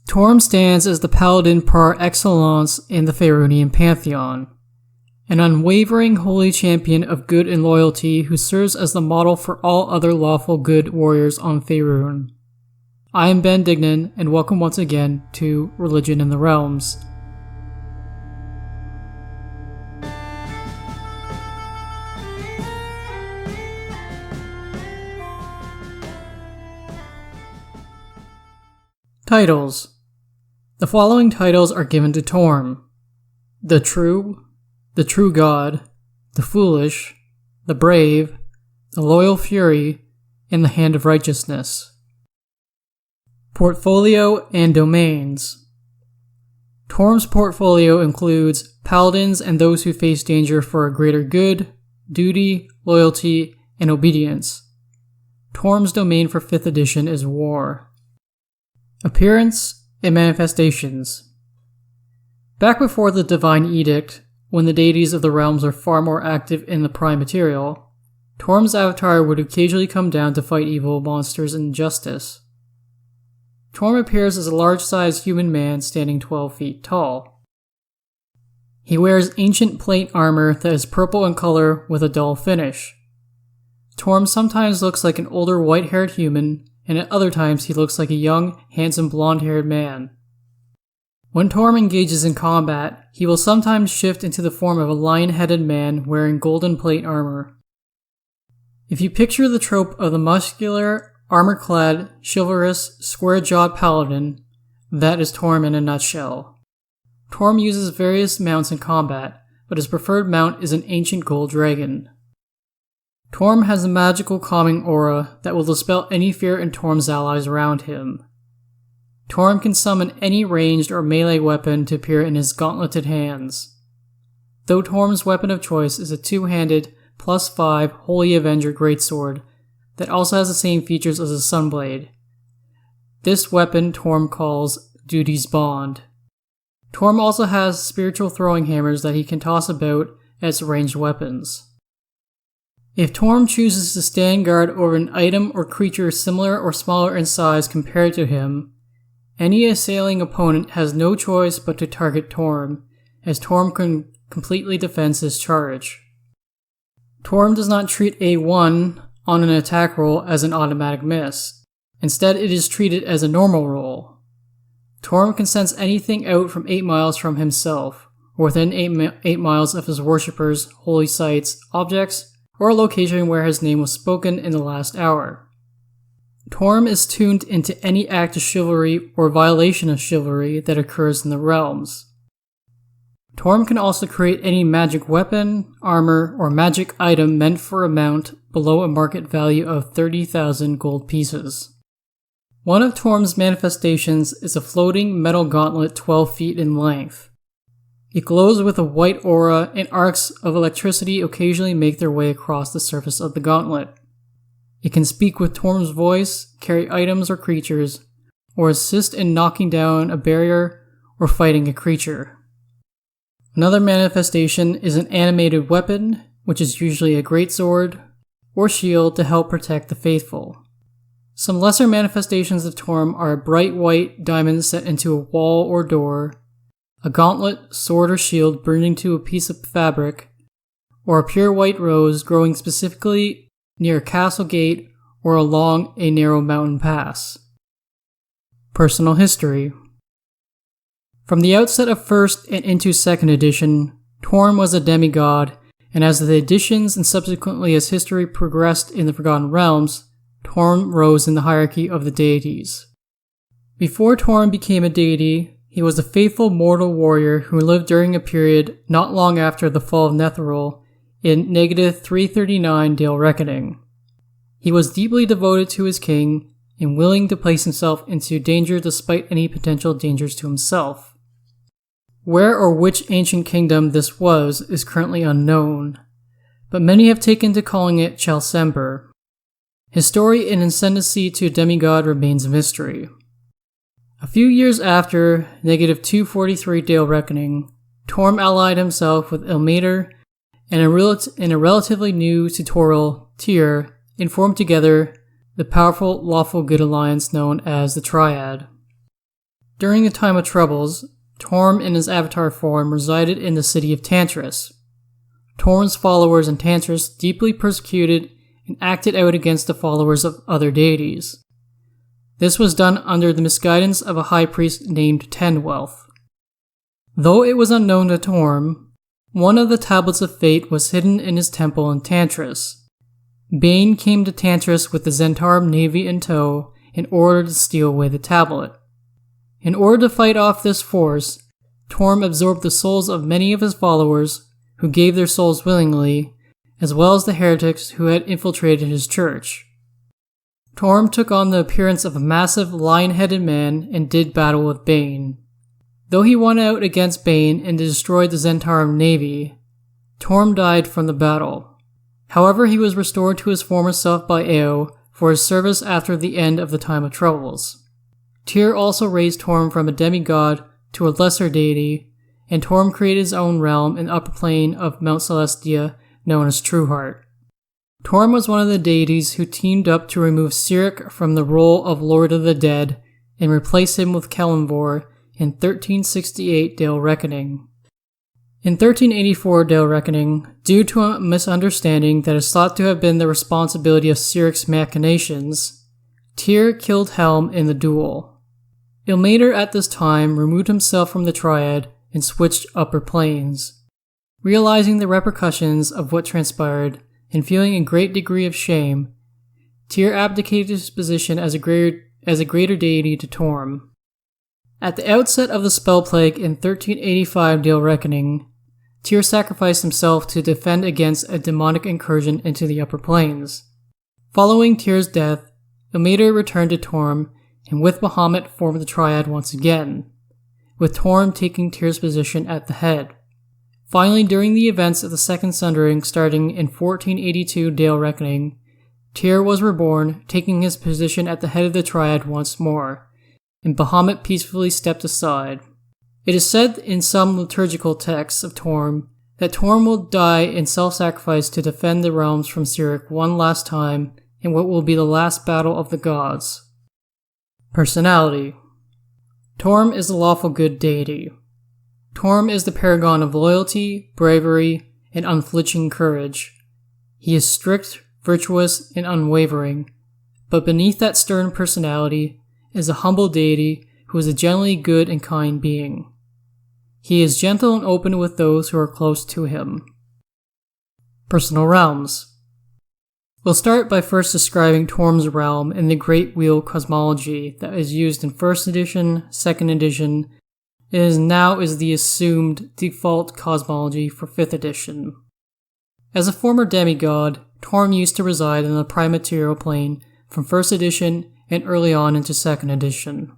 Torm stands as the paladin par excellence in the Faerûnian Pantheon, an unwavering holy champion of good and loyalty who serves as the model for all other lawful good warriors on Faerûn. I am Ben Dignan, and welcome once again to Religion in the Realms. Titles. The following titles are given to Torm: the True God, the Foolish, the Brave, the Loyal Fury, and the Hand of Righteousness. Portfolio and Domains. Torm's portfolio includes paladins and those who face danger for a greater good, duty, loyalty, and obedience. Torm's domain for 5th edition is War. Appearance and Manifestations. Back before the Divine Edict, when the deities of the realms are far more active in the Prime Material, Torm's avatar would occasionally come down to fight evil monsters and injustice. Torm appears as a large-sized human man standing 12 feet tall. He wears ancient plate armor that is purple in color with a dull finish. Torm sometimes looks like an older white-haired human, and at other times he looks like a young, handsome blonde-haired man. When Torm engages in combat, he will sometimes shift into the form of a lion-headed man wearing golden plate armor. If you picture the trope of the muscular, armor-clad, chivalrous, square-jawed paladin, that is Torm in a nutshell. Torm uses various mounts in combat, but his preferred mount is an ancient gold dragon. Torm has a magical calming aura that will dispel any fear in Torm's allies around him. Torm can summon any ranged or melee weapon to appear in his gauntleted hands. Though Torm's weapon of choice is a two-handed, +5 Holy Avenger greatsword that also has the same features as a Sunblade. This weapon Torm calls Duty's Bond. Torm also has spiritual throwing hammers that he can toss about as ranged weapons. If Torm chooses to stand guard over an item or creature similar or smaller in size compared to him, any assailing opponent has no choice but to target Torm, as Torm can completely defend his charge. Torm does not treat a 1 on an attack roll as an automatic miss. Instead, it is treated as a normal roll. Torm can sense anything out from 8 miles from himself, or within 8 miles of his worshippers, holy sites, objects, or a location where his name was spoken in the last hour. Torm is tuned into any act of chivalry or violation of chivalry that occurs in the realms. Torm can also create any magic weapon, armor, or magic item meant for a mount below a market value of 30,000 gold pieces. One of Torm's manifestations is a floating metal gauntlet 12 feet in length. It glows with a white aura, and arcs of electricity occasionally make their way across the surface of the gauntlet. It can speak with Torm's voice, carry items or creatures, or assist in knocking down a barrier or fighting a creature. Another manifestation is an animated weapon, which is usually a greatsword or shield to help protect the faithful. Some lesser manifestations of Torm are a bright white diamond set into a wall or door, a gauntlet, sword, or shield burned into a piece of fabric, or a pure white rose growing specifically near a castle gate or along a narrow mountain pass. Personal history. From the outset of 1st and into 2nd edition, Torm was a demigod, and as the editions and subsequently as history progressed in the Forgotten Realms, Torm rose in the hierarchy of the deities. Before Torm became a deity, he was a faithful mortal warrior who lived during a period not long after the fall of Netheril in -339 Dale Reckoning. He was deeply devoted to his king and willing to place himself into danger despite any potential dangers to himself. Where or which ancient kingdom this was is currently unknown, but many have taken to calling it Chalcember. His story and ascendancy to demigod remains a mystery. A few years after -243 Dale Reckoning, Torm allied himself with Ilmater and in a relatively new tutorial, Tyr, and formed together the powerful Lawful Good Alliance known as the Triad. During the time of troubles, Torm in his avatar form resided in the city of Tantris. Torm's followers in Tantris deeply persecuted and acted out against the followers of other deities. This was done under the misguidance of a high priest named Tenwealth. Though it was unknown to Torm, one of the tablets of fate was hidden in his temple in Tantris. Bane came to Tantris with the Zentarum navy in tow in order to steal away the tablet. In order to fight off this force, Torm absorbed the souls of many of his followers who gave their souls willingly, as well as the heretics who had infiltrated his church. Torm took on the appearance of a massive lion-headed man and did battle with Bane. Though he won out against Bane and destroyed the Zentarum navy, Torm died from the battle. However, he was restored to his former self by Eo for his service after the end of the Time of Troubles. Tyr also raised Torm from a demigod to a lesser deity, and Torm created his own realm in the upper plane of Mount Celestia known as Trueheart. Torm was one of the deities who teamed up to remove Cyric from the role of Lord of the Dead and replace him with Kelemvor in 1368 Dale Reckoning. In 1384 Dale Reckoning, due to a misunderstanding that is thought to have been the responsibility of Cyric's machinations, Tyr killed Helm in the duel. Ilmater at this time removed himself from the Triad and switched upper planes. Realizing the repercussions of what transpired and feeling a great degree of shame, Tyr abdicated his position as a greater deity to Torm. At the outset of the Spell Plague in 1385 Dale Reckoning, Tyr sacrificed himself to defend against a demonic incursion into the upper planes. Following Tyr's death, Ilmater returned to Torm and with Bahamut formed the Triad once again, with Torm taking Tyr's position at the head. Finally, during the events of the Second Sundering starting in 1482 Dale Reckoning, Tyr was reborn, taking his position at the head of the Triad once more, and Bahamut peacefully stepped aside. It is said in some liturgical texts of Torm that Torm will die in self-sacrifice to defend the realms from Cyric one last time in what will be the last battle of the gods. Personality. Torm is the lawful good deity. Torm is the paragon of loyalty, bravery, and unflinching courage. He is strict, virtuous, and unwavering, but beneath that stern personality is a humble deity who is a generally good and kind being. He is gentle and open with those who are close to him. Personal realms. We'll start by first describing Torm's realm in the Great Wheel cosmology that is used in 1st edition, 2nd edition, and now is the assumed default cosmology for 5th edition. As a former demigod, Torm used to reside in the prime material plane from 1st edition and early on into 2nd edition.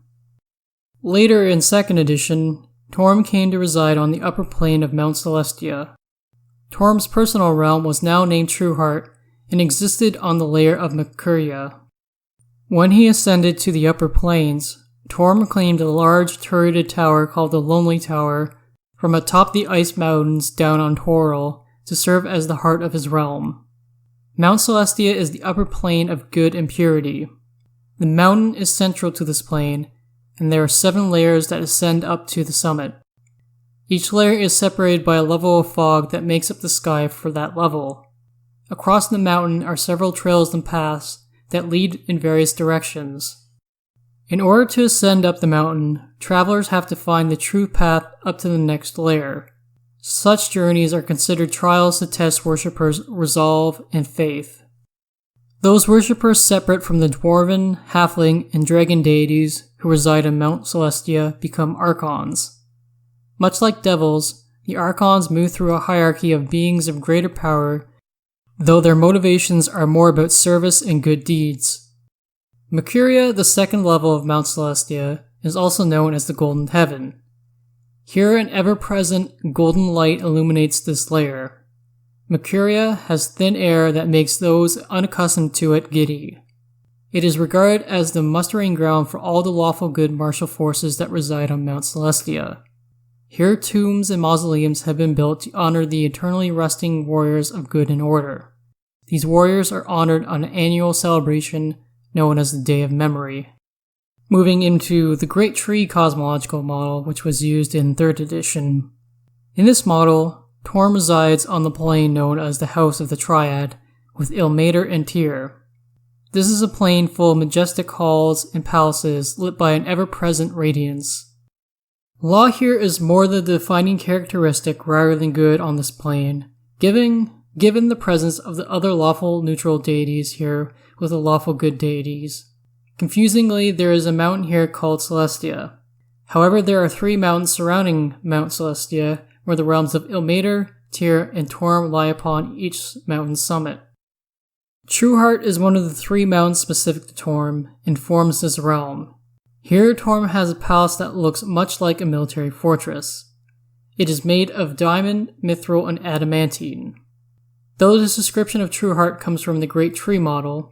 Later in 2nd edition, Torm came to reside on the upper plane of Mount Celestia. Torm's personal realm was now named Trueheart and existed on the layer of Mercuria. When he ascended to the upper planes, Torm claimed a large turreted tower called the Lonely Tower from atop the ice mountains down on Toril to serve as the heart of his realm. Mount Celestia is the upper plane of good and purity. The mountain is central to this plane, and there are 7 layers that ascend up to the summit. Each layer is separated by a level of fog that makes up the sky for that level. Across the mountain are several trails and paths that lead in various directions. In order to ascend up the mountain, travelers have to find the true path up to the next layer. Such journeys are considered trials to test worshippers' resolve and faith. Those worshippers separate from the dwarven, halfling, and dragon deities who reside on Mount Celestia become archons. Much like devils, the archons move through a hierarchy of beings of greater power, though their motivations are more about service and good deeds. Mercuria, the 2nd level of Mount Celestia, is also known as the Golden Heaven. Here an ever-present golden light illuminates this layer. Mercuria has thin air that makes those unaccustomed to it giddy. It is regarded as the mustering ground for all the lawful good martial forces that reside on Mount Celestia. Here tombs and mausoleums have been built to honor the eternally resting warriors of good and order. These warriors are honored on an annual celebration known as the Day of Memory. Moving into the Great Tree cosmological model, which was used in 3rd edition. In this model, Torm resides on the plane known as the House of the Triad, with Ilmater and Tyr. This is a plane full of majestic halls and palaces lit by an ever-present radiance. Law here is more the defining characteristic rather than good on this plane, given the presence of the other lawful neutral deities here with the lawful good deities. Confusingly, there is a mountain here called Celestia. However, there are 3 mountains surrounding Mount Celestia, where the realms of Ilmater, Tyr, and Torm lie upon each mountain summit. Trueheart is one of the 3 mountains specific to Torm and forms this realm. Here, Torm has a palace that looks much like a military fortress. It is made of diamond, mithril, and adamantine. Though this description of Trueheart comes from the Great Tree model,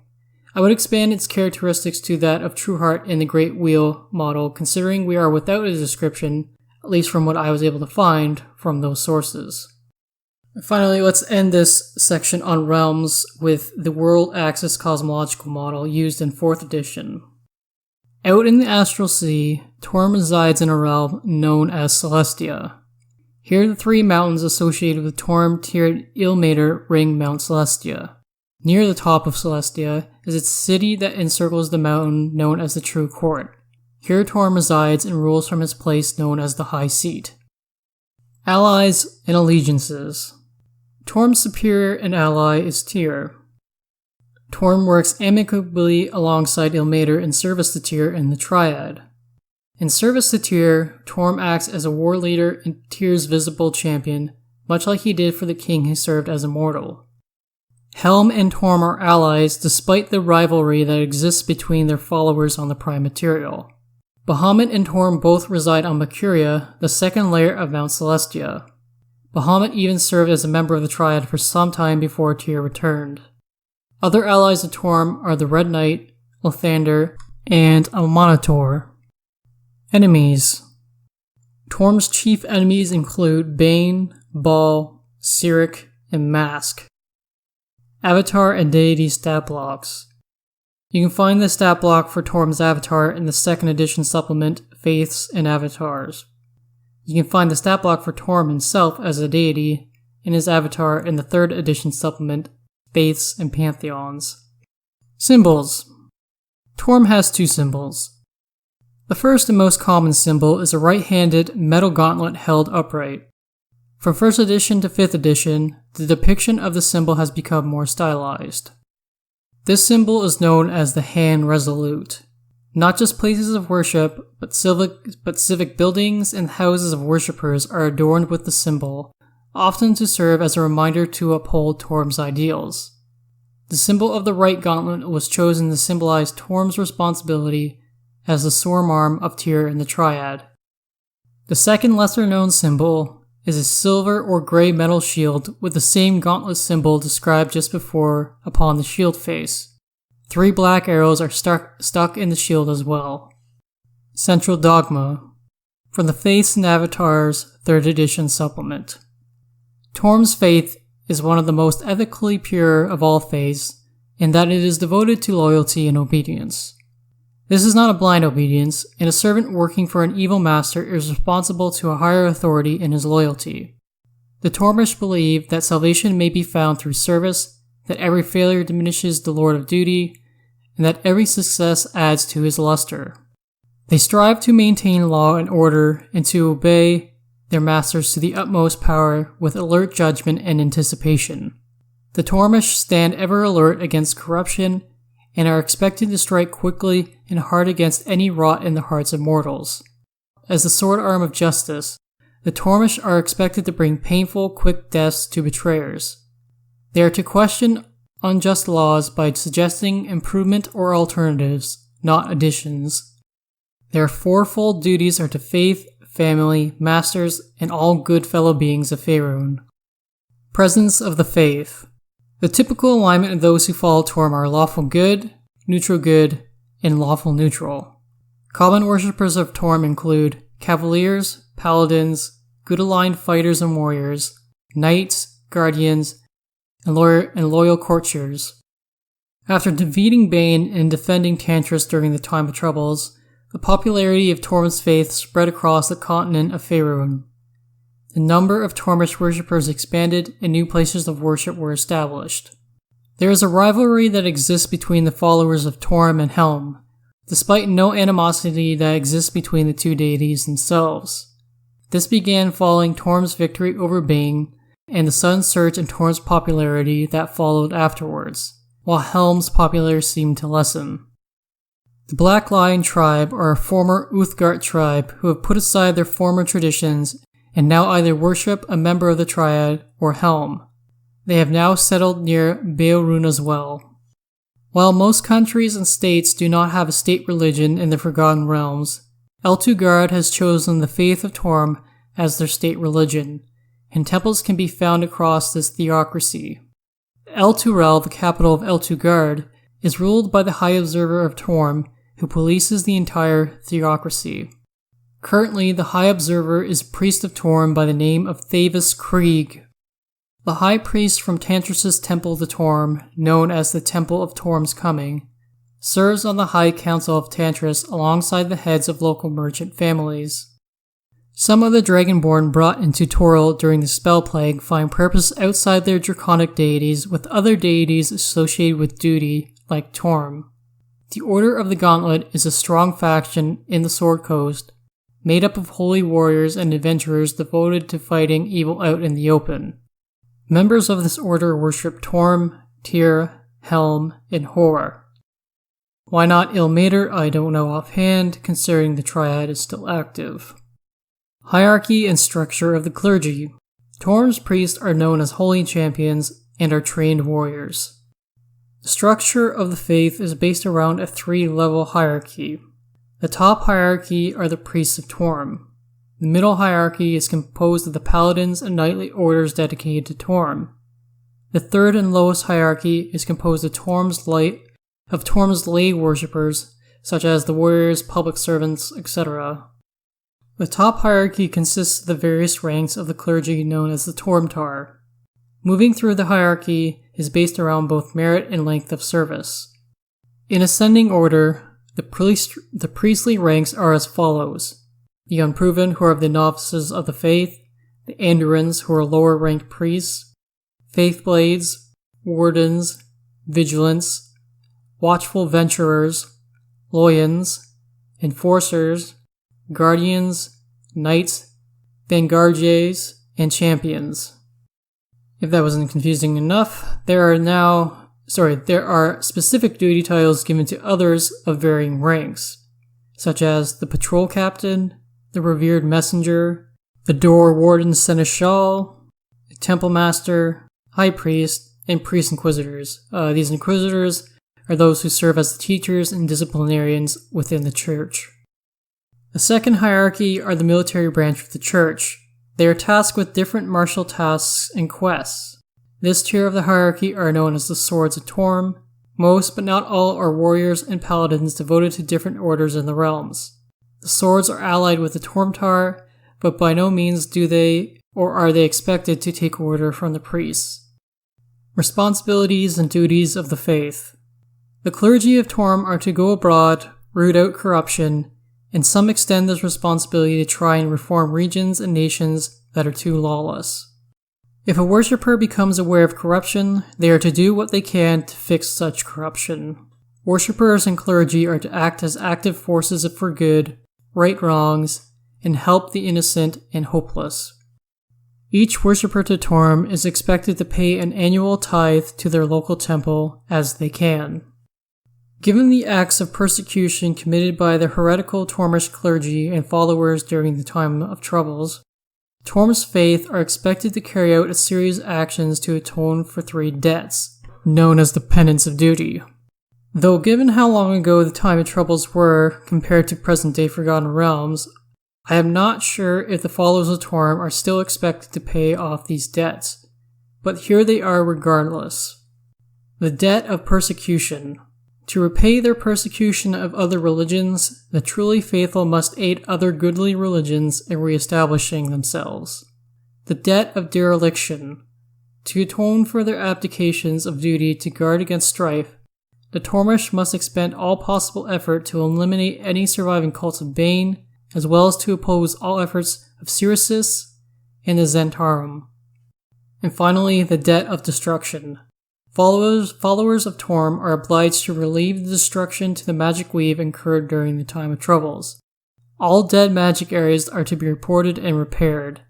I would expand its characteristics to that of Trueheart in the Great Wheel model, considering we are without a description, at least from what I was able to find from those sources. Finally, let's end this section on realms with the World Axis cosmological model used in 4th edition. Out in the Astral Sea, Torm resides in a realm known as Celestia. Here the 3 mountains associated with Torm, Tyr, and Ilmater ring Mount Celestia. Near the top of Celestia is its city that encircles the mountain known as the True Court. Here Torm resides and rules from his place known as the High Seat. Allies and allegiances. Torm's superior and ally is Tyr. Torm works amicably alongside Ilmater in service to Tyr and the Triad. In service to Tyr, Torm acts as a war leader and Tyr's visible champion, much like he did for the king who served as a mortal. Helm and Torm are allies despite the rivalry that exists between their followers on the Prime Material. Bahamut and Torm both reside on Mercuria, the 2nd layer of Mount Celestia. Bahamut even served as a member of the Triad for some time before Tyr returned. Other allies of Torm are the Red Knight, Lathander, and a Monitor. Enemies. Torm's chief enemies include Bane, Baal, Cyric, and Mask. Avatar and Deity stat blocks. You can find the stat block for Torm's avatar in the 2nd edition supplement, Faiths and Avatars. You can find the stat block for Torm himself as a deity in his avatar in the 3rd edition supplement, Faiths and Pantheons. Symbols. Torm has 2 symbols. The first and most common symbol is a right-handed metal gauntlet held upright. From 1st edition to 5th edition, the depiction of the symbol has become more stylized. This symbol is known as the Hand Resolute. Not just places of worship, but civic buildings and houses of worshippers are adorned with the symbol, often to serve as a reminder to uphold Torm's ideals. The symbol of the right gauntlet was chosen to symbolize Torm's responsibility as the sworn arm of Tyr and the Triad. The second lesser-known symbol is a silver or gray metal shield with the same gauntlet symbol described just before upon the shield face. 3 black arrows are stuck in the shield as well. Central Dogma. From the Faiths and Avatars 3rd edition supplement. Torm's faith is one of the most ethically pure of all faiths, in that it is devoted to loyalty and obedience. This is not a blind obedience, and a servant working for an evil master is responsible to a higher authority in his loyalty. The Tormish believe that salvation may be found through service, that every failure diminishes the Lord of Duty, and that every success adds to his luster. They strive to maintain law and order and to obey their masters to the utmost power with alert judgment and anticipation. The Tormish stand ever alert against corruption and are expected to strike quickly and hard against any rot in the hearts of mortals. As the sword arm of justice, the Tormish are expected to bring painful, quick deaths to betrayers. They are to question unjust laws by suggesting improvement or alternatives, not additions. Their 4-fold duties are to faith, family, masters, and all good fellow beings of Faerûn. Presence of the Faith. The typical alignment of those who follow Torm are lawful good, neutral good, and lawful neutral. Common worshippers of Torm include cavaliers, paladins, good aligned fighters and warriors, knights, guardians, and loyal courtiers. After defeating Bane and defending Tantris during the Time of Troubles, The popularity of Torm's faith spread across the continent of Faerûn. The number of Tormish worshippers expanded and new places of worship were established. There is a rivalry that exists between the followers of Torm and Helm, despite no animosity that exists between the two deities themselves. This began following Torm's victory over Bane and the sudden surge in Torm's popularity that followed afterwards, while Helm's popularity seemed to lessen. The Black Lion tribe are a former Uthgard tribe who have put aside their former traditions and now either worship a member of the Triad or Helm. They have now settled near Beoruna's Well. While most countries and states do not have a state religion in the Forgotten Realms, Eltugard has chosen the faith of Torm as their state religion, and temples can be found across this theocracy. Elturel, the capital of Eltugard, is ruled by the High Observer of Torm, who polices the entire theocracy. Currently, the High Observer is a priest of Torm by the name of Thavis Krieg. The High Priest from Tantris' Temple to Torm, known as the Temple of Torm's Coming, serves on the High Council of Tantris alongside the heads of local merchant families. Some of the Dragonborn brought into Toril during the Spell Plague find purpose outside their draconic deities with other deities associated with duty, like Torm. The Order of the Gauntlet is a strong faction in the Sword Coast, made up of holy warriors and adventurers devoted to fighting evil out in the open. Members of this order worship Torm, Tyr, Helm, and Horror. Why not Ilmater, I don't know offhand, considering the Triad is still active. Hierarchy and structure of the Clergy. Torm's priests are known as holy champions and are trained warriors. The structure of the faith is based around a 3-level hierarchy. The top hierarchy are the priests of Torm. The middle hierarchy is composed of the paladins and knightly orders dedicated to Torm. The third and lowest hierarchy is composed of Torm's lay worshippers, such as the warriors, public servants, etc. The top hierarchy consists of the various ranks of the clergy known as the Tormtar. Moving through the hierarchy is based around both merit and length of service. In ascending order, the priestly ranks are as follows: the Unproven, who are the novices of the faith, the Andurans, who are lower-ranked priests, Faith Blades, Wardens, Vigilants, Watchful Venturers, Loyans, Enforcers, Guardians, Knights, Vanguardiers, and Champions. If that wasn't confusing enough, there are specific duty titles given to others of varying ranks, such as the Patrol Captain, the Revered Messenger, the Door Warden Seneschal, the Temple Master, High Priest, and Priest Inquisitors. These Inquisitors are those who serve as the teachers and disciplinarians within the Church. The second hierarchy are the military branch of the Church. They are tasked with different martial tasks and quests. This tier of the hierarchy are known as the Swords of Torm. Most, but not all, are warriors and paladins devoted to different orders in the realms. The swords are allied with the Tormtar, but by no means do they or are they expected to take order from the priests. Responsibilities and duties of the faith. The clergy of Torm are to go abroad, root out corruption, and some extend this responsibility to try and reform regions and nations that are too lawless. If a worshipper becomes aware of corruption, they are to do what they can to fix such corruption. Worshippers and clergy are to act as active forces for good, right wrongs, and help the innocent and hopeless. Each worshipper to Torm is expected to pay an annual tithe to their local temple as they can. Given the acts of persecution committed by the heretical Tormish clergy and followers during the time of troubles, Torm's faith are expected to carry out a series of actions to atone for 3 debts, known as the Penance of Duty. Though given how long ago the time of troubles were compared to present-day Forgotten Realms, I am not sure if the followers of Torm are still expected to pay off these debts, but here they are regardless. The debt of persecution. To repay their persecution of other religions, the truly faithful must aid other goodly religions in re-establishing themselves. The debt of dereliction. To atone for their abdications of duty to guard against strife, The Tormish must expend all possible effort to eliminate any surviving cults of Bane, as well as to oppose all efforts of Sirius and the Zentarum. And finally, the Debt of Destruction. Followers of Torm are obliged to relieve the destruction to the magic weave incurred during the Time of Troubles. All dead magic areas are to be reported and repaired.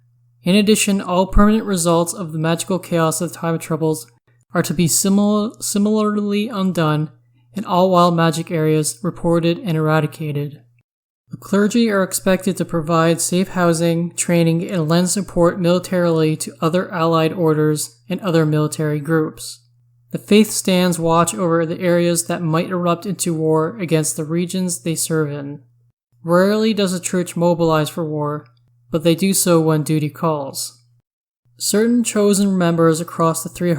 In addition, all permanent results of the magical chaos of the Time of Troubles are to be similarly undone, and all wild magic areas reported and eradicated. The clergy are expected to provide safe housing, training, and lend support militarily to other allied orders and other military groups. The faith stands watch over the areas that might erupt into war against the regions they serve in. Rarely does the church mobilize for war, but they do so when duty calls. Certain chosen members across the three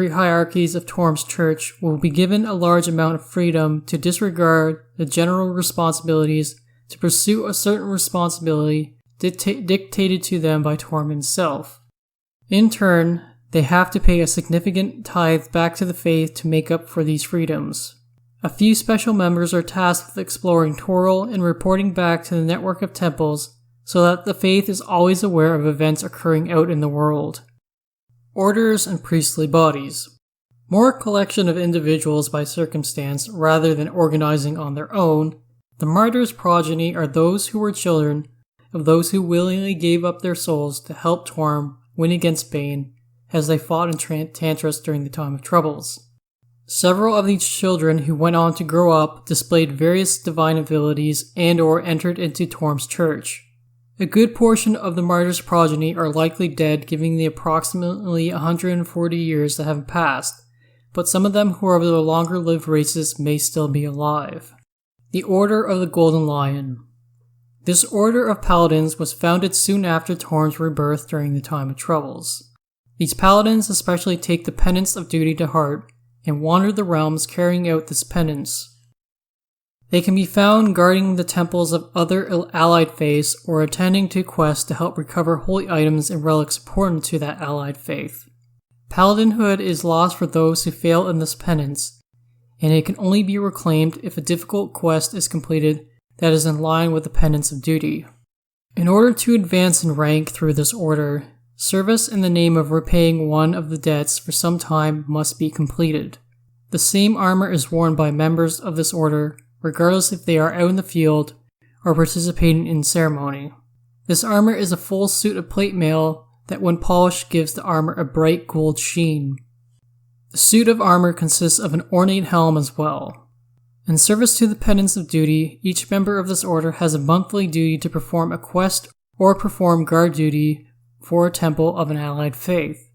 hierarchies of Torm's church will be given a large amount of freedom to disregard the general responsibilities to pursue a certain responsibility dictated to them by Torm himself. In turn, they have to pay a significant tithe back to the faith to make up for these freedoms. A few special members are tasked with exploring Toril and reporting back to the network of temples so that the faith is always aware of events occurring out in the world. Orders and priestly bodies. More a collection of individuals by circumstance rather than organizing on their own, the martyrs' progeny are those who were children of those who willingly gave up their souls to help Torm win against Bane as they fought in Tantris during the Time of Troubles. Several of these children who went on to grow up displayed various divine abilities and/or entered into Torm's church. A good portion of the martyrs' progeny are likely dead given the approximately 140 years that have passed, but some of them who are of the longer-lived races may still be alive. The Order of the Golden Lion. This order of paladins was founded soon after Torm's rebirth during the Time of Troubles. These paladins especially take the penance of duty to heart and wander the realms carrying out this penance. They can be found guarding the temples of other allied faiths or attending to quests to help recover holy items and relics important to that allied faith. Paladinhood is lost for those who fail in this penance, and it can only be reclaimed if a difficult quest is completed that is in line with the penance of duty. In order to advance in rank through this order, service in the name of repaying one of the debts for some time must be completed. The same armor is worn by members of this order, regardless if they are out in the field or participating in ceremony. This armor is a full suit of plate mail that when polished gives the armor a bright gold sheen. The suit of armor consists of an ornate helm as well. In service to the penance of duty, each member of this order has a monthly duty to perform a quest or perform guard duty for a temple of an allied faith.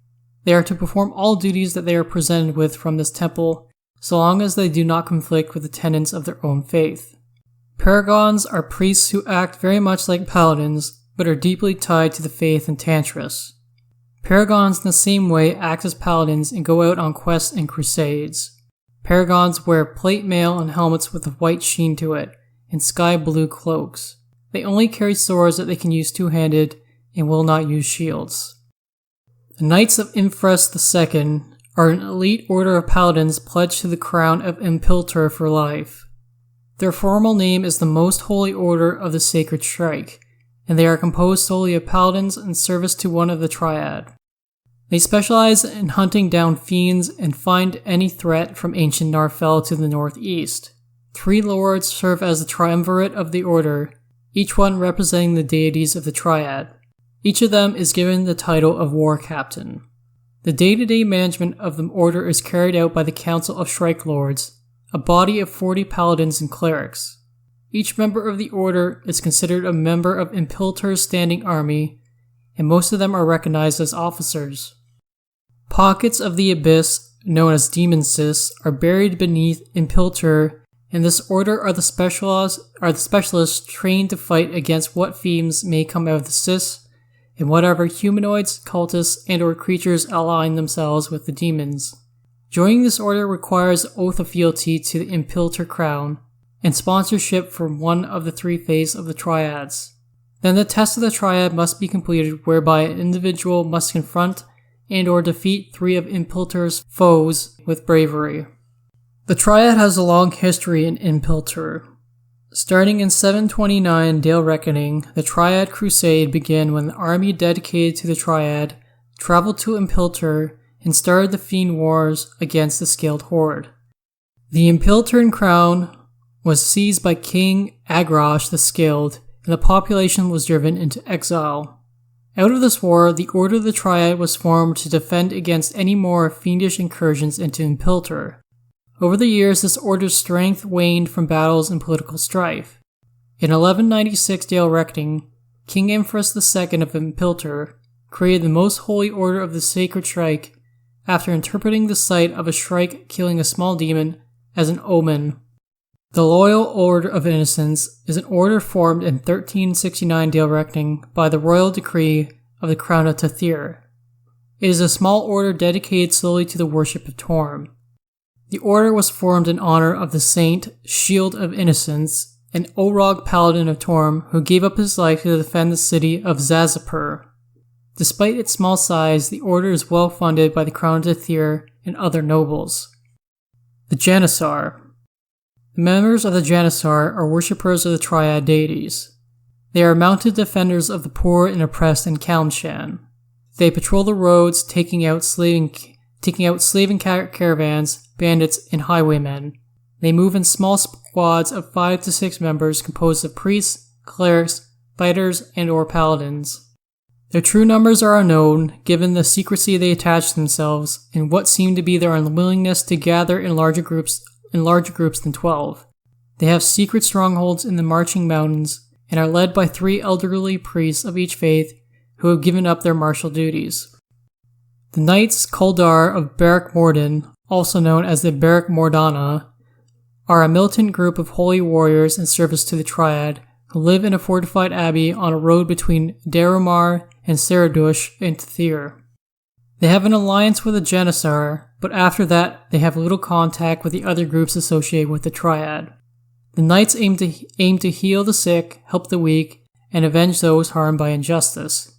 They are to perform all duties that they are presented with from this temple, so long as they do not conflict with the tenets of their own faith. Paragons are priests who act very much like paladins, but are deeply tied to the faith in Tantris. Paragons in the same way act as paladins and go out on quests and crusades. Paragons wear plate mail and helmets with a white sheen to it, and sky blue cloaks. They only carry swords that they can use two-handed, and will not use shields. The Knights of Infres II are an elite order of paladins pledged to the crown of Impiltor for life. Their formal name is the Most Holy Order of the Sacred Shrike, and they are composed solely of paladins in service to one of the Triad. They specialize in hunting down fiends and find any threat from ancient Narfell to the northeast. 3 lords serve as the triumvirate of the order, each one representing the deities of the Triad. Each of them is given the title of War Captain. The day-to-day management of the order is carried out by the Council of Shrike Lords, a body of 40 paladins and clerics. Each member of the order is considered a member of Impiltor's standing army, and most of them are recognized as officers. Pockets of the Abyss, known as Demon Cysts, are buried beneath Impiltor, and this order are the specialists trained to fight against what fiends may come out of the cysts, and whatever humanoids, cultists, and/or creatures align themselves with the demons. Joining this order requires oath of fealty to the Impiltor Crown, and sponsorship from one of the 3 faiths of the Triads. Then the test of the Triad must be completed, whereby an individual must confront and/or defeat 3 of Impiltor's foes with bravery. The Triad has a long history in Impiltur. Starting in 729 Dale Reckoning, the Triad Crusade began when an army dedicated to the Triad traveled to Impiltur and started the Fiend Wars against the Scaled Horde. The Impilturn crown was seized by King Agrosh the Scaled, and the population was driven into exile. Out of this war, the Order of the Triad was formed to defend against any more fiendish incursions into Impiltur. Over the years, this order's strength waned from battles and political strife. In 1196 Dale Reckoning, King Empress II of Impiltur created the Most Holy Order of the Sacred Shrike after interpreting the sight of a shrike killing a small demon as an omen. The Loyal Order of Innocence is an order formed in 1369 Dale Reckoning by the royal decree of the Crown of Tathir. It is a small order dedicated solely to the worship of Torm. The order was formed in honor of the saint Shield of Innocence, an Orog paladin of Torm who gave up his life to defend the city of Zazapur. Despite its small size, the order is well funded by the Crown of Tathir and other nobles. The Janissar. The members of the Janissar are worshippers of the Triad deities. They are mounted defenders of the poor and oppressed in Kalmshan. They patrol the roads, taking out slaving caravans, bandits, and highwaymen. They move in small squads of 5 to 6 members composed of priests, clerics, fighters, and/or paladins. Their true numbers are unknown, given the secrecy they attach to themselves and what seem to be their unwillingness to gather in larger groups than 12. They have secret strongholds in the Marching Mountains and are led by 3 elderly priests of each faith who have given up their martial duties. The Knights Kuldar of Beric Morden, also known as the Beric Mordana, are a militant group of holy warriors in service to the Triad who live in a fortified abbey on a road between Darumar and Saradush in Tathir. They have an alliance with the Janissar, but after that they have little contact with the other groups associated with the Triad. The Knights aim to heal the sick, help the weak, and avenge those harmed by injustice.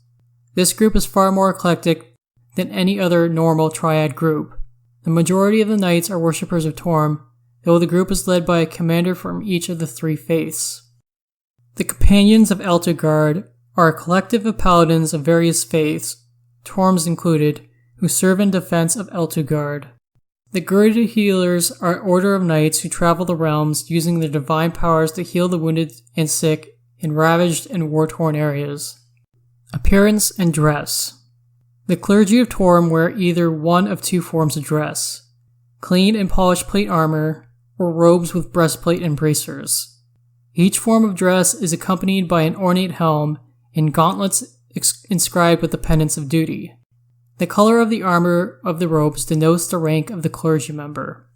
This group is far more eclectic than any other normal Triad group. The majority of the Knights are worshippers of Torm, though the group is led by a commander from each of the 3 faiths. The Companions of Eltugard are a collective of paladins of various faiths, Torm's included, who serve in defense of Eltugard. The Girded Healers are an order of knights who travel the realms using their divine powers to heal the wounded and sick in ravaged and war-torn areas. Appearance and dress. The Clergy of Torm wear either one of 2 forms of dress: clean and polished plate armor, or robes with breastplate and bracers. Each form of dress is accompanied by an ornate helm and gauntlets inscribed with the pendants of duty. The color of the armor of the robes denotes the rank of the clergy member.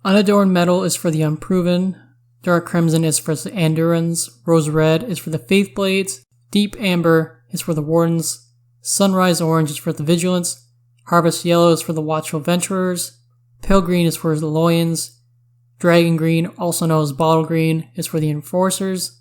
Unadorned metal is for the unproven, dark crimson is for the Andurans, rose red is for the faith blades, deep amber is for the wardens, sunrise orange is for the vigilants, harvest yellow is for the watchful venturers, pale green is for the loyans, dragon green, also known as bottle green, is for the enforcers,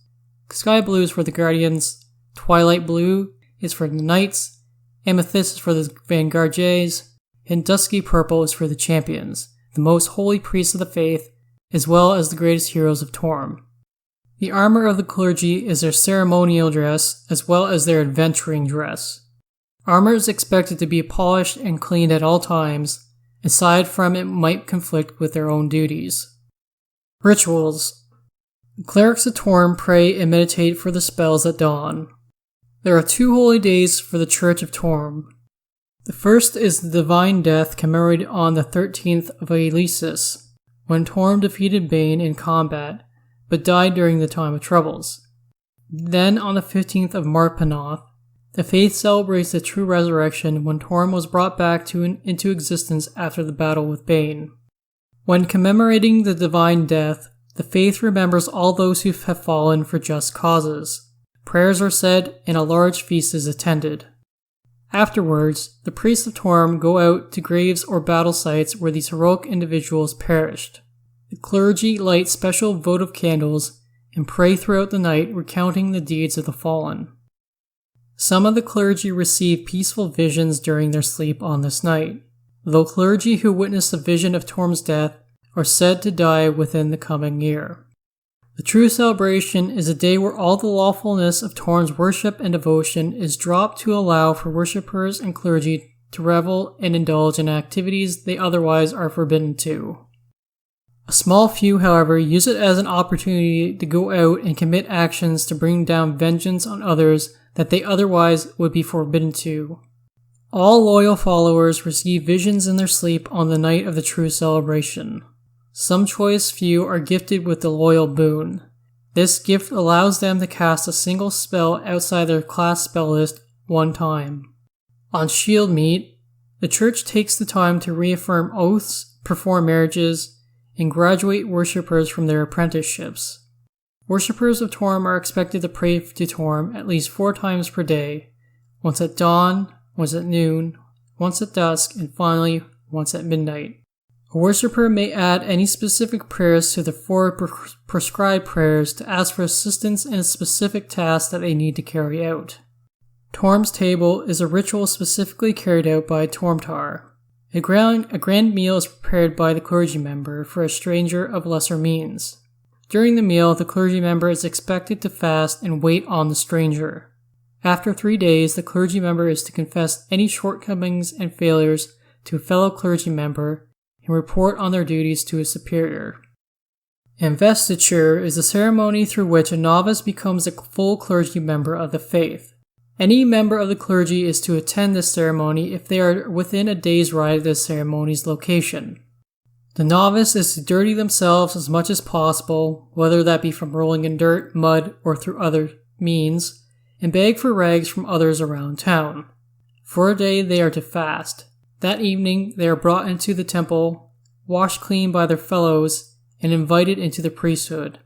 sky blue is for the guardians, twilight blue is for the knights, amethyst is for the vanguardiers, and dusky purple is for the champions, the most holy priests of the faith, as well as the greatest heroes of Torm. The armor of the clergy is their ceremonial dress, as well as their adventuring dress. Armor is expected to be polished and cleaned at all times, aside from it might conflict with their own duties. Rituals. Clerics of Torm pray and meditate for the spells at dawn. There are 2 holy days for the Church of Torm. The first is the Divine Death commemorated on the 13th of Elesis, when Torm defeated Bane in combat, but died during the time of troubles. Then on the 15th of Marpanoth, the faith celebrates the true resurrection when Torm was brought back into existence after the battle with Bane. When commemorating the divine death, the faith remembers all those who have fallen for just causes. Prayers are said and a large feast is attended. Afterwards, the priests of Torm go out to graves or battle sites where these heroic individuals perished. The clergy light special votive candles and pray throughout the night recounting the deeds of the fallen. Some of the clergy receive peaceful visions during their sleep on this night, though clergy who witness the vision of Torm's death are said to die within the coming year. The true celebration is a day where all the lawfulness of Torm's worship and devotion is dropped to allow for worshippers and clergy to revel and indulge in activities they otherwise are forbidden to. A small few, however, use it as an opportunity to go out and commit actions to bring down vengeance on others that they otherwise would be forbidden to. All loyal followers receive visions in their sleep on the night of the true celebration. Some choice few are gifted with the loyal boon. This gift allows them to cast a single spell outside their class spell list one time. On Shield Meet, the Church takes the time to reaffirm oaths, perform marriages, and graduate worshippers from their apprenticeships. Worshippers of Torm are expected to pray to Torm at least 4 times per day, once at dawn, once at noon, once at dusk, and finally, once at midnight. A worshipper may add any specific prayers to the 4 prescribed prayers to ask for assistance in a specific task that they need to carry out. Torm's Table is a ritual specifically carried out by a Tormtar. A grand meal is prepared by the clergy member for a stranger of lesser means. During the meal, the clergy member is expected to fast and wait on the stranger. After 3 days, the clergy member is to confess any shortcomings and failures to a fellow clergy member and report on their duties to a superior. Investiture is a ceremony through which a novice becomes a full clergy member of the faith. Any member of the clergy is to attend this ceremony if they are within a day's ride of the ceremony's location. The novice is to dirty themselves as much as possible, whether that be from rolling in dirt, mud, or through other means, and beg for rags from others around town. For a day they are to fast. That evening they are brought into the temple, washed clean by their fellows, and invited into the priesthood.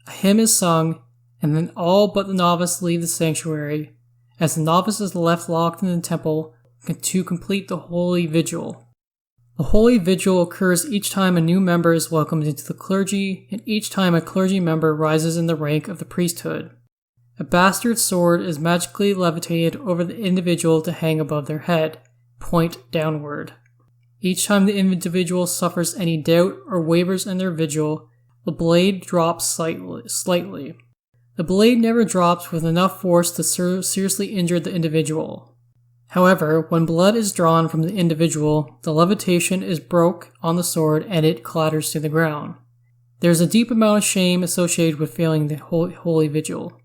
A hymn is sung, and then all but the novice leave the sanctuary, as the novice is left locked in the temple to complete the Holy Vigil. The Holy Vigil occurs each time a new member is welcomed into the clergy, and each time a clergy member rises in the rank of the priesthood. A bastard sword is magically levitated over the individual to hang above their head, point downward. Each time the individual suffers any doubt or wavers in their vigil, the blade drops slightly. The blade never drops with enough force to seriously injure the individual. However, when blood is drawn from the individual, the levitation is broke on the sword and it clatters to the ground. There is a deep amount of shame associated with failing the Holy Vigil.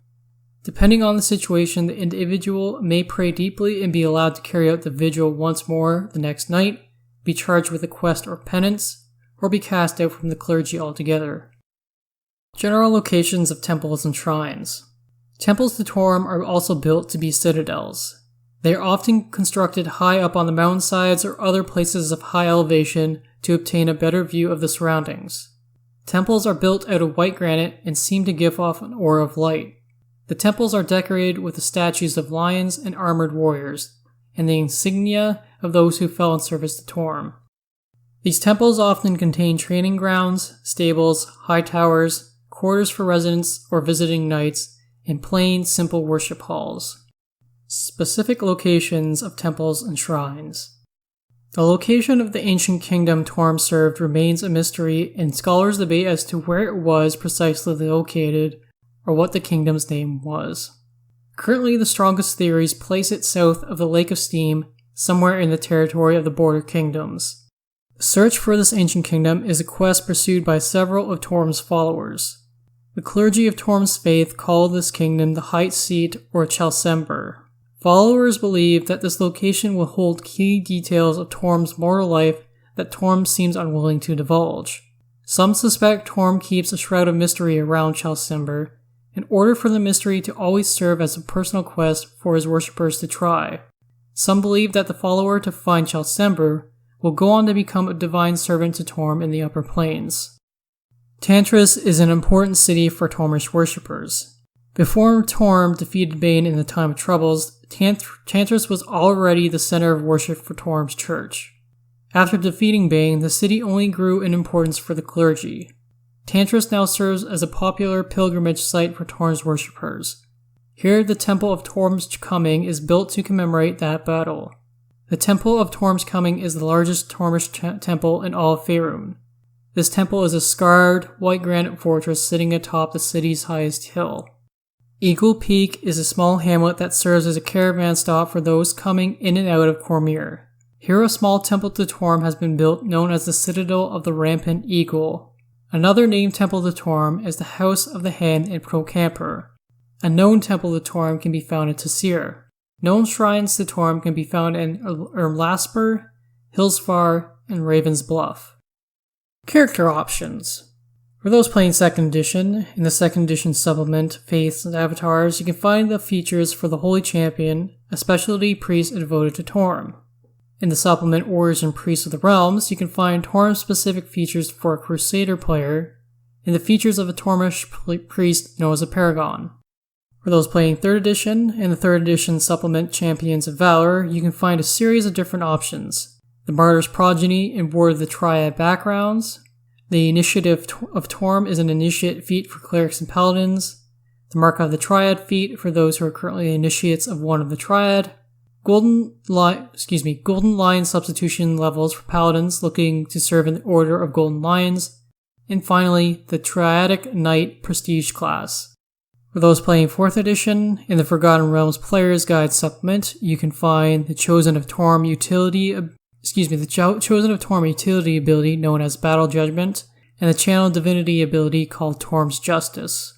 Depending on the situation, the individual may pray deeply and be allowed to carry out the vigil once more the next night, be charged with a quest or penance, or be cast out from the clergy altogether. General locations of temples and shrines. Temples to Torm are also built to be citadels. They are often constructed high up on the mountainsides or other places of high elevation to obtain a better view of the surroundings. Temples are built out of white granite and seem to give off an aura of light. The temples are decorated with the statues of lions and armored warriors, and the insignia of those who fell in service to Torm. These temples often contain training grounds, stables, high towers, quarters for residents or visiting knights, and plain, simple worship halls. Specific locations of temples and shrines. The location of the ancient kingdom Torm served remains a mystery, and scholars debate as to where it was precisely located or what the kingdom's name was. Currently, the strongest theories place it south of the Lake of Steam, somewhere in the territory of the border kingdoms. The search for this ancient kingdom is a quest pursued by several of Torm's followers. The clergy of Torm's faith call this kingdom the Height Seat or Chalcember. Followers believe that this location will hold key details of Torm's mortal life that Torm seems unwilling to divulge. Some suspect Torm keeps a shroud of mystery around Chalcember, in order for the mystery to always serve as a personal quest for his worshippers to try. Some believe that the follower to find Chalcember will go on to become a divine servant to Torm in the upper planes. Tantris is an important city for Tormish worshippers. Before Torm defeated Bane in the time of troubles, Tantris was already the center of worship for Torm's church. After defeating Bane, the city only grew in importance for the clergy. Tantris now serves as a popular pilgrimage site for Torm's worshippers. Here, the Temple of Torm's Coming is built to commemorate that battle. The Temple of Torm's Coming is the largest Tormish temple in all of Faerûn. This temple is a scarred, white granite fortress sitting atop the city's highest hill. Eagle Peak is a small hamlet that serves as a caravan stop for those coming in and out of Cormyr. Here a small temple to Torm has been built known as the Citadel of the Rampant Eagle. Another named temple to Torm is the House of the Hand in Procamper. A known temple to Torm can be found in Tassir. Known shrines to Torm can be found in Ermlasper, Hillsfar, and Raven's Bluff. Character options. For those playing 2nd edition, in the 2nd edition supplement, Faiths and Avatars, you can find the features for the Holy Champion, a specialty priest devoted to Torm. In the supplement Warriors and Priests of the Realms, you can find Torm-specific features for a Crusader player, and the features of a Tormish priest known as a Paragon. For those playing 3rd edition, in the 3rd edition supplement Champions of Valor, you can find a series of different options. The Martyr's Progeny and Ward of the Triad backgrounds. The Initiative of Torm is an initiate feat for Clerics and Paladins. The Mark of the Triad feat for those who are currently initiates of one of the Triad. Golden Lion substitution levels for Paladins looking to serve in the Order of Golden Lions. And finally, the Triadic Knight Prestige class. For those playing 4th edition, in the Forgotten Realms Player's Guide supplement, you can find the Chosen of Torm utility ability known as Battle Judgment, and the Channel Divinity ability called Torm's Justice.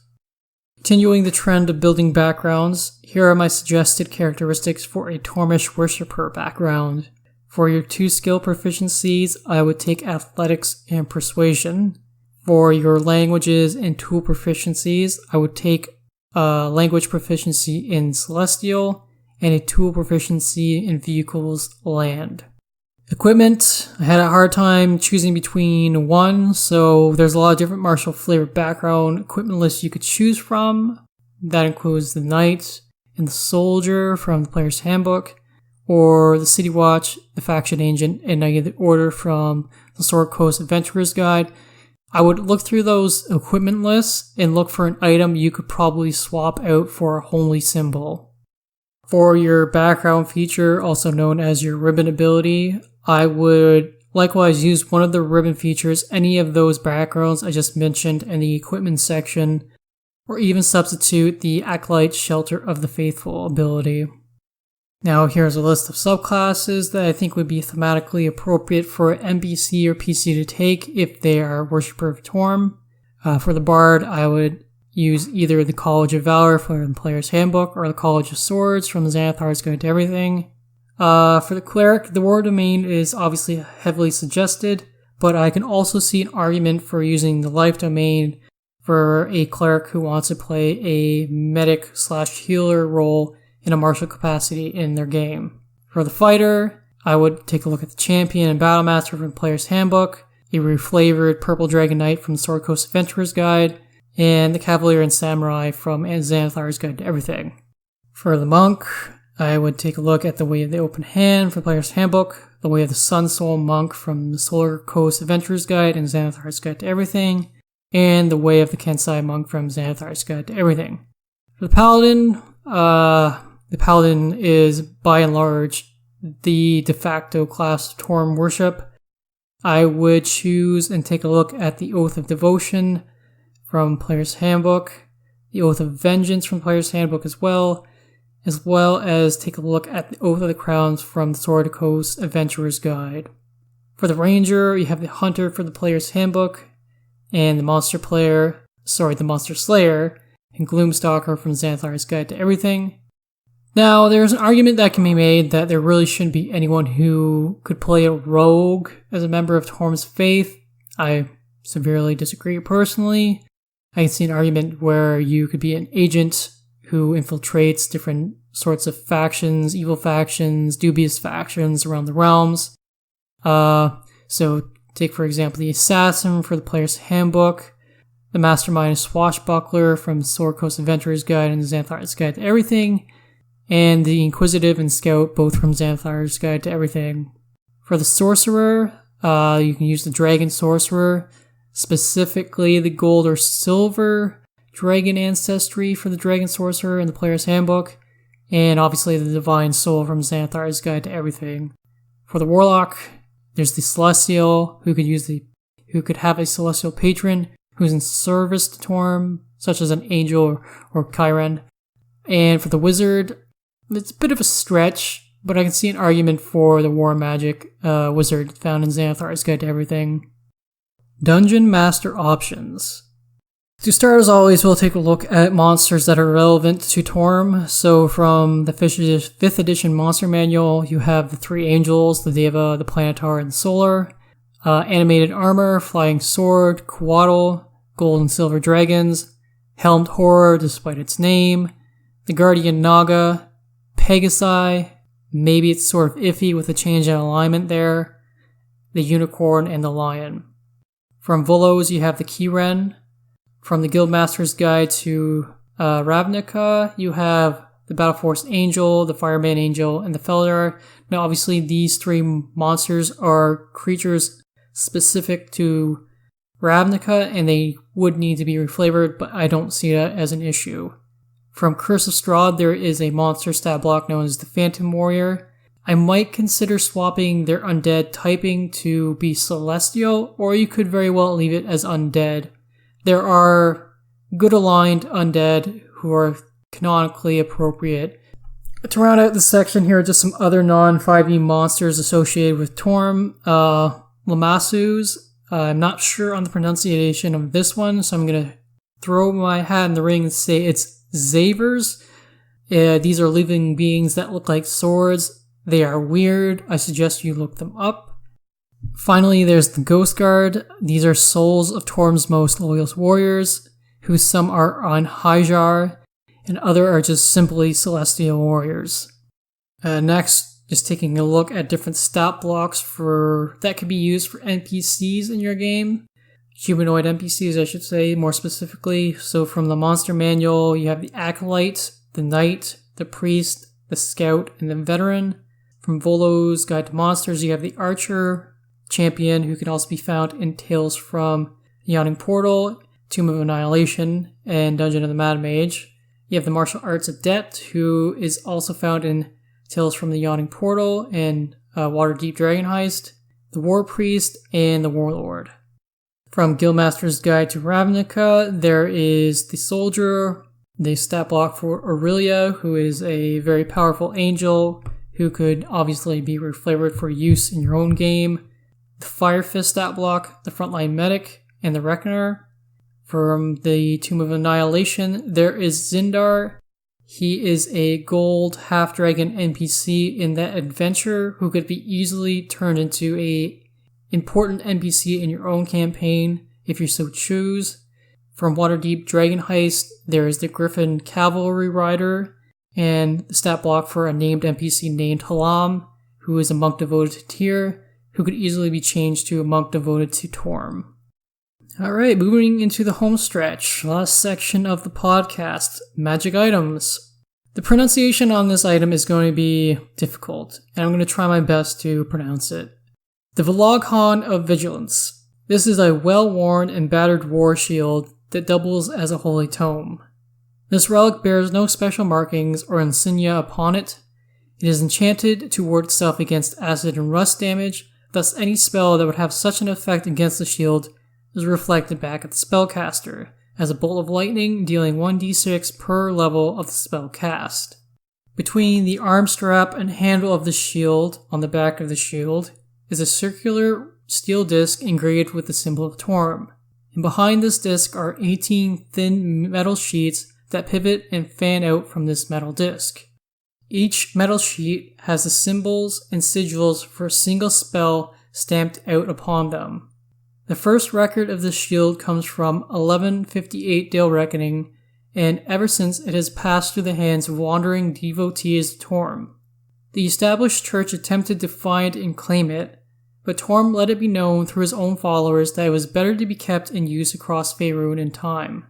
Continuing the trend of building backgrounds, here are my suggested characteristics for a Tormish Worshipper background. For your 2 skill proficiencies, I would take Athletics and Persuasion. For your languages and tool proficiencies, I would take language proficiency in Celestial and a tool proficiency in Vehicles Land. Equipment, I had a hard time choosing between one, so there's a lot of different martial flavored background equipment lists you could choose from. That includes the Knight and the Soldier from the Player's Handbook, or the City Watch, the Faction Agent, and Knight of the Order from the Sword Coast Adventurer's Guide. I would look through those equipment lists and look for an item you could probably swap out for a homely symbol. For your background feature, also known as your ribbon ability, I would likewise use one of the ribbon features, any of those backgrounds I just mentioned in the equipment section, or even substitute the Acolyte Shelter of the Faithful ability. Now here's a list of subclasses that I think would be thematically appropriate for an NPC or PC to take if they are Worshipper of Torm. For the Bard, I would use either the College of Valor from the Player's Handbook or the College of Swords from the Xanathar's Guide to Everything. For the Cleric, the War Domain is obviously heavily suggested, but I can also see an argument for using the Life Domain for a Cleric who wants to play a medic/healer role in a martial capacity in their game. For the Fighter, I would take a look at the Champion and Battlemaster from the Player's Handbook, a reflavored Purple Dragon Knight from the Sword Coast Adventurer's Guide, and the Cavalier and Samurai from Xanathar's Guide to Everything. For the Monk, I would take a look at the Way of the Open Hand from the Player's Handbook, the Way of the Sun Soul Monk from the Solar Coast Adventurer's Guide and Xanathar's Guide to Everything, and the Way of the Kensai Monk from Xanathar's Guide to Everything. For the Paladin, the Paladin is, by and large, the de facto class of Torm worship. I would choose and take a look at the Oath of Devotion from Player's Handbook, the Oath of Vengeance from Player's Handbook as well as take a look at the Oath of the Crowns from the Sword Coast Adventurer's Guide. For the Ranger, you have the Hunter for the Player's Handbook, and the Monster Slayer, and Gloomstalker from Xanathar's Guide to Everything. Now, there's an argument that can be made that there really shouldn't be anyone who could play a rogue as a member of Torm's Faith. I severely disagree personally. I can see an argument where you could be an agent who infiltrates different sorts of factions, evil factions, dubious factions around the realms. So take, for example, the Assassin for the Player's Handbook, the Mastermind and Swashbuckler from Sword Coast Adventurer's Guide and Xanathar's Guide to Everything, and the Inquisitive and Scout, both from Xanathar's Guide to Everything. For the Sorcerer, you can use the Dragon Sorcerer, specifically the Gold or Silver Dragon Ancestry for the Dragon Sorcerer in the Player's Handbook, and obviously the Divine Soul from Xanathar's Guide to Everything. For the Warlock, there's the Celestial, who could use the who could have a celestial patron who's in service to Torm, such as an angel or Chiron. And for the wizard, it's a bit of a stretch, but I can see an argument for the War Magic wizard found in Xanathar's Guide to Everything. Dungeon Master Options. To start, as always, we'll take a look at monsters that are relevant to Torm. So from the 5th edition monster manual, you have the 3 angels, the Deva, the Planetar, and the Solar. Animated armor, flying sword, Coatl, gold and silver dragons, helmed horror despite its name, the Guardian Naga, Pegasi, maybe it's sort of iffy with a change in alignment there, the Unicorn, and the Lion. From Volos, you have the Kiren. From the Guildmaster's Guide to Ravnica, you have the Battleforce Angel, the Fireman Angel, and the Feldar. Now, obviously, these 3 monsters are creatures specific to Ravnica, and they would need to be reflavored, but I don't see that as an issue. From Curse of Strahd, there is a monster stat block known as the Phantom Warrior. I might consider swapping their undead typing to be Celestial, or you could very well leave it as undead. There are good aligned undead who are canonically appropriate. To round out this section here, just some other non-5e monsters associated with Torm. Lamassus. I'm not sure on the pronunciation of this one, so I'm going to throw my hat in the ring and say it's Zavers. These are living beings that look like swords. They are weird. I suggest you look them up. Finally, there's the Ghost Guard. These are souls of Torm's most loyal warriors, who some are on Hyjar, and other are just simply celestial warriors. Next, just taking a look at different stat blocks that could be used for NPCs in your game. Humanoid NPCs, I should say, more specifically. So from the monster manual, you have the Acolyte, the Knight, the Priest, the Scout, and the Veteran. From Volo's Guide to Monsters, you have the Archer, Champion, who can also be found in Tales from Yawning Portal, Tomb of Annihilation, and Dungeon of the Mad Mage. You have the Martial Arts Adept, who is also found in Tales from the Yawning Portal and Waterdeep Dragon Heist, the War Priest, and the Warlord. From Guildmaster's Guide to Ravnica, there is the Soldier, the stat block for Aurelia, who is a very powerful angel who could obviously be reflavored for use in your own game. The Fire Fist stat block, the Frontline Medic, and the Reckoner. From the Tomb of Annihilation, there is Zindar. He is a gold half-dragon NPC in that adventure who could be easily turned into a important NPC in your own campaign if you so choose. From Waterdeep Dragon Heist, there is the Griffin Cavalry Rider, and the stat block for a named NPC named Halam, who is a monk devoted to Tyr, who could easily be changed to a monk devoted to Torm. Alright, moving into the home stretch, last section of the podcast, magic items. The pronunciation on this item is going to be difficult, and I'm going to try my best to pronounce it. The Veloghan of Vigilance. This is a well-worn and battered war shield that doubles as a holy tome. This relic bears no special markings or insignia upon it. It is enchanted to ward itself against acid and rust damage, thus any spell that would have such an effect against the shield is reflected back at the spellcaster, as a bolt of lightning dealing 1d6 per level of the spell cast. Between the arm strap and handle of the shield, on the back of the shield, is a circular steel disc engraved with the symbol of Torm, and behind this disc are 18 thin metal sheets that pivot and fan out from this metal disc. Each metal sheet has the symbols and sigils for a single spell stamped out upon them. The first record of this shield comes from 1158 Dale Reckoning, and ever since it has passed through the hands of wandering devotees of Torm. The established church attempted to find and claim it, but Torm let it be known through his own followers that it was better to be kept in use across Faerûn in time.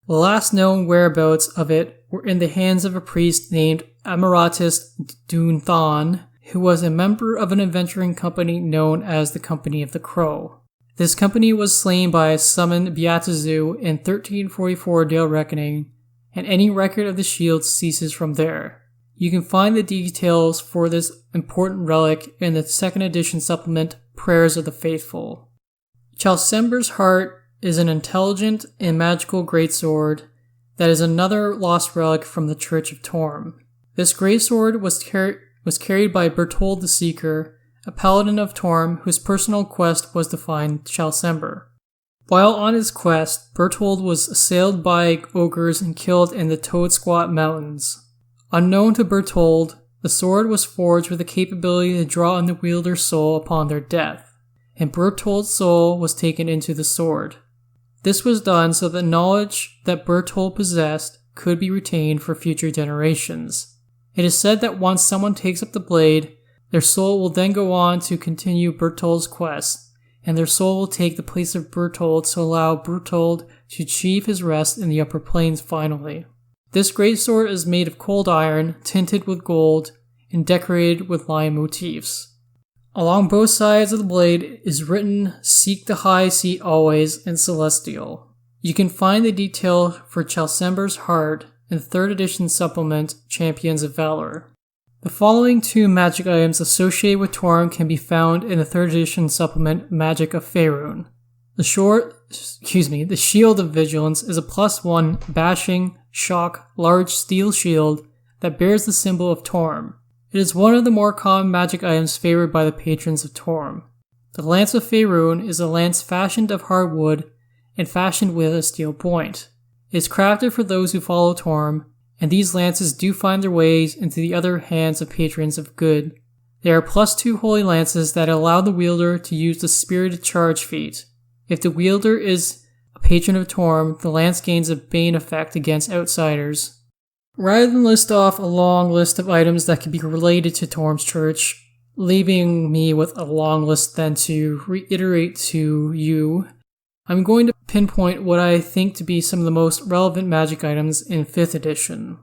The last known whereabouts of it were in the hands of a priest named Amaratus Dunthan, who was a member of an adventuring company known as the Company of the Crow. This company was slain by a summoned Beatazu in 1344 Dale Reckoning, and any record of the shield ceases from there. You can find the details for this important relic in the 2nd edition supplement, Prayers of the Faithful. Chalsember's Heart is an intelligent and magical greatsword that is another lost relic from the Church of Torm. This greatsword was carried by Berthold the Seeker, a paladin of Torm whose personal quest was to find Chalsember. While on his quest, Berthold was assailed by ogres and killed in the Toad Squat Mountains. Unknown to Berthold, the sword was forged with the capability to draw on the wielder's soul upon their death, and Berthold's soul was taken into the sword. This was done so that knowledge that Berthold possessed could be retained for future generations. It is said that once someone takes up the blade, their soul will then go on to continue Berthold's quest, and their soul will take the place of Berthold to allow Berthold to achieve his rest in the upper planes finally. This greatsword is made of cold iron, tinted with gold, and decorated with lion motifs. Along both sides of the blade is written, "Seek the high seat always," in Celestial. You can find the detail for Chalsember's Heart in the 3rd edition supplement, Champions of Valor. The following 2 magic items associated with Torm can be found in the 3rd edition supplement, Magic of Faerûn. The Shield of Vigilance is a +1 bashing, shock, large steel shield that bears the symbol of Torm. It is one of the more common magic items favored by the patrons of Torm. The Lance of Faerûn is a lance fashioned of hardwood and fashioned with a steel point. It is crafted for those who follow Torm, and these lances do find their ways into the other hands of patrons of good. They are +2 holy lances that allow the wielder to use the Spirited Charge feat. If the wielder is a patron of Torm, the lance gains a bane effect against outsiders. Rather than list off a long list of items that can be related to Torm's church, leaving me with a long list then to reiterate to you, I'm going to pinpoint what I think to be some of the most relevant magic items in 5th edition.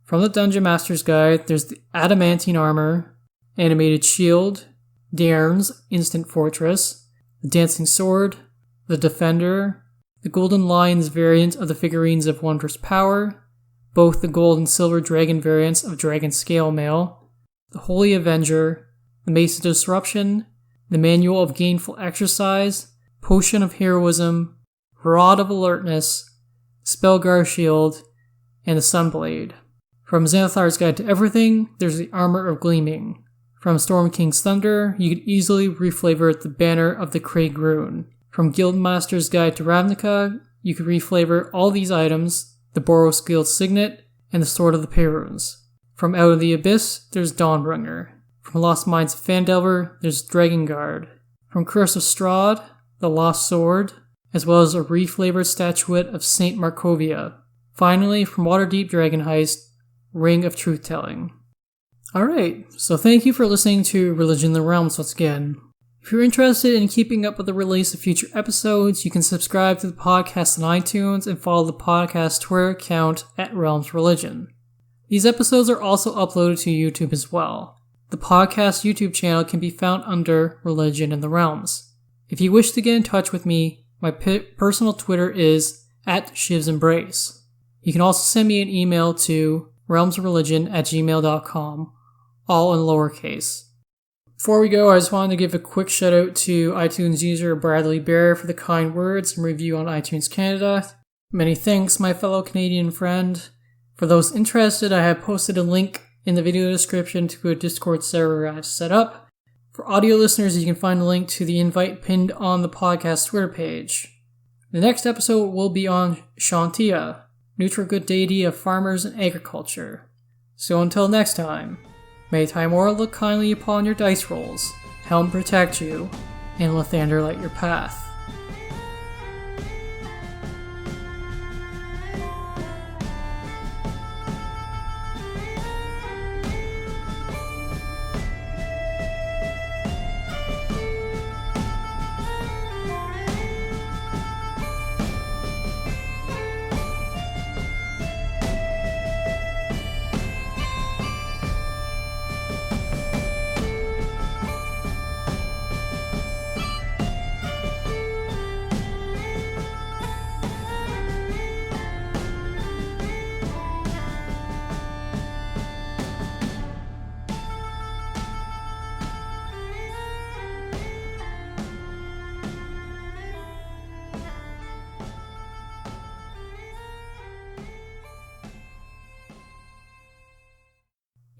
From the Dungeon Master's Guide, there's the Adamantine Armor, Animated Shield, Dairn's Instant Fortress, the Dancing Sword, the Defender, the Golden Lion's variant of the figurines of Wondrous Power, both the gold and silver dragon variants of Dragon Scale Mail, the Holy Avenger, the Mace of Disruption, the Manual of Gainful Exercise, Potion of Heroism, Rod of Alertness, Spellgar Shield, and the Sunblade. From Xanathar's Guide to Everything, there's the Armor of Gleaming. From Storm King's Thunder, you could easily reflavor the Banner of the Craig Rune. From Guildmaster's Guide to Ravnica, you could reflavor all these items, the Boros Guild Signet, and the Sword of the Perunes. From Out of the Abyss, there's Dawnbringer. From Lost Mines of Phandelver, there's Drakengard. From Curse of Strahd, the Lost Sword, as well as a reflavored statuette of Saint Markovia. Finally, from Waterdeep Dragon Heist, Ring of Truth-Telling. Alright, so thank you for listening to Religion in the Realms once again. If you're interested in keeping up with the release of future episodes, you can subscribe to the podcast on iTunes and follow the podcast Twitter account @Realms Religion. These episodes are also uploaded to YouTube as well. The podcast YouTube channel can be found under Religion in the Realms. If you wish to get in touch with me, my personal Twitter is @ShivsEmbrace. You can also send me an email to realmsreligion@gmail.com, all in lowercase. Before we go, I just wanted to give a quick shout out to iTunes user Bradley Bear for the kind words and review on iTunes Canada. Many thanks, my fellow Canadian friend. For those interested, I have posted a link in the video description to a Discord server I've set up. For audio listeners, you can find a link to the invite pinned on the podcast Twitter page. The next episode will be on Shantia, neutral good deity of farmers and agriculture. So until next time, may Tymora look kindly upon your dice rolls, Helm protect you, and Lathander light your path.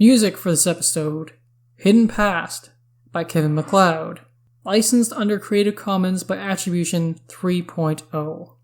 Music for this episode, Hidden Past by Kevin MacLeod, licensed under Creative Commons by Attribution 3.0.